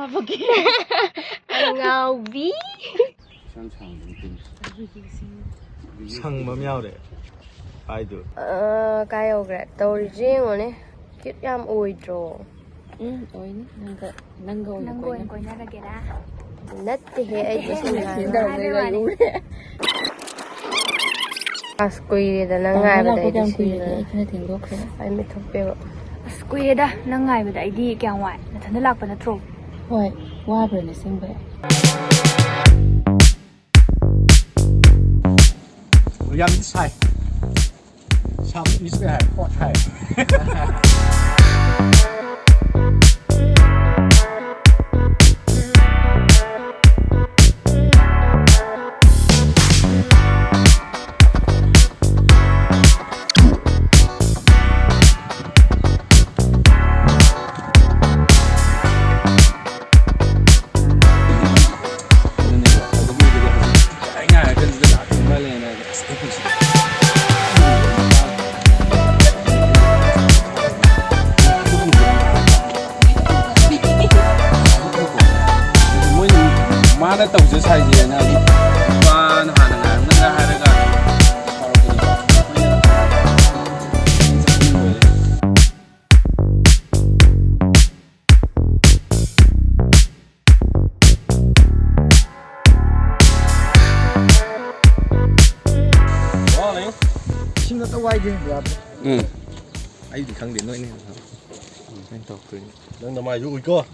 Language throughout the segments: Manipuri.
ꯆꯥꯕꯒꯤ ꯑꯉꯥꯎꯕꯤ ꯁꯪꯕ ꯑꯃ ꯌꯥꯎꯔꯦ ꯍꯥꯏꯗꯨ ꯀꯥꯏ ꯌꯧꯈ꯭ꯔꯦ ꯇꯧꯔꯤꯁꯦ ꯌꯦꯡꯉꯣꯅꯦ ꯀꯤꯠ ꯌꯥꯝ ꯑꯣꯏꯗ꯭ꯔꯣ ꯑꯣꯏꯅꯤ ꯅꯪꯒ ꯑꯣꯏꯅ ꯀꯣꯏꯅꯔꯒꯦꯔꯥ ꯅꯠꯇꯦꯍꯦ ꯑꯩꯗꯤ ꯑꯁ ꯀꯨꯏꯔꯦꯗꯅ ꯉꯥꯏꯕꯗ ꯑꯩꯗꯤ ꯁꯤꯔꯦ ꯈꯔ ꯊꯦꯡꯗꯣꯛꯈ꯭ꯔꯦ ꯑꯩ ꯃꯤꯊꯣꯛꯄꯦꯕ ꯑꯁ ꯀꯨꯏꯔꯦꯗ ꯅꯪ ꯉꯥꯏꯕꯗ ꯑꯩꯗꯤ ꯀꯌꯥꯝ ꯋꯥꯏ ꯅꯊꯟꯗ ꯂꯥꯛꯄ ꯅꯠꯇ꯭ꯔꯣ ꯍꯣꯏ ꯋꯥꯕ꯭ꯔꯅꯦ ꯑꯁꯦꯡꯕ ꯌꯥꯝ ꯁꯥꯏ ꯁꯥꯎꯠ ꯏꯁ ꯍꯥꯏ ꯍꯣꯠ ꯍꯥꯏ ꯃꯥꯅ ꯇꯧꯖ ꯁꯥꯏꯖꯦꯅ ꯅꯨꯄꯥꯅ ꯍꯥꯟꯅ ꯉꯥꯏꯔꯝꯒꯗ꯭ꯔꯥ ꯍꯥꯏꯔꯒ ꯏꯁꯤꯡ ꯑꯇ ꯋꯥꯏꯗꯦ ꯑꯩꯗꯤ ꯈꯪꯗꯦ ꯅꯣꯏꯅ ꯇꯧꯔꯛꯇꯣꯏꯅꯤ ꯅꯪꯅ ꯃꯥꯏꯁꯨ ꯎꯏꯀꯣ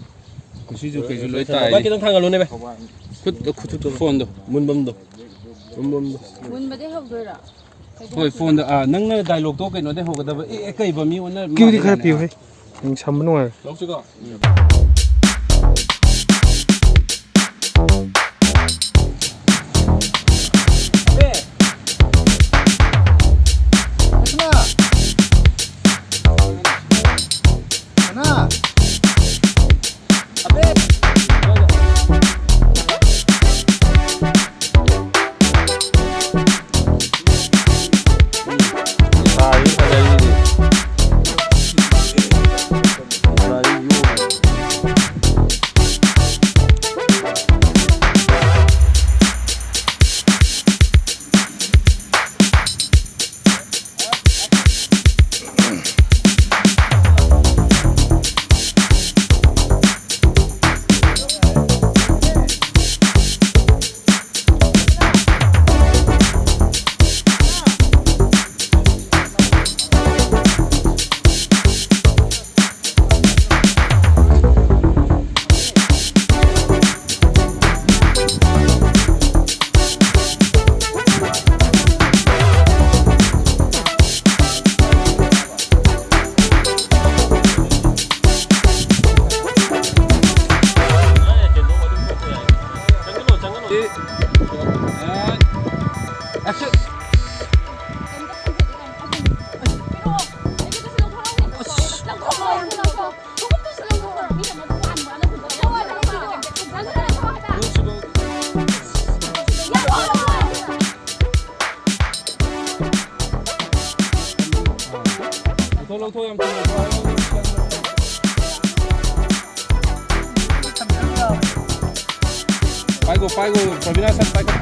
ꯀꯨꯁꯤꯁꯨ ꯀꯩꯁꯨ ꯂꯣꯏ ꯇꯥꯏ ꯈꯤꯇꯪ ꯊꯥꯡꯒꯠꯂꯨꯅꯦ ꯕꯦ ꯈꯨꯠꯇ ꯐꯣꯟꯗꯣ ꯃꯨꯟꯕꯝꯗꯣ ꯃꯨꯟꯕꯗꯩ ꯍꯧꯗꯣꯏꯔꯥ ꯍꯣꯏ ꯐꯣꯟꯗ ꯅꯪꯅ ꯗꯥꯏꯂꯣꯛꯇꯣ ꯀꯩꯅꯣꯗꯩ ꯍꯧꯒꯗꯕ ꯀꯩꯕ ꯃꯤ ꯑꯣꯟꯅ ꯀ꯭ꯌꯨꯗꯤ ꯈꯔ ꯄꯤꯌꯨ ꯍꯦ ꯅꯪ ꯁꯝꯕ ꯅꯨꯡꯉꯥꯏꯔꯦ ꯂꯧꯁꯤꯀꯣ lông thôi em Paigo, Provina, sai, Paigo,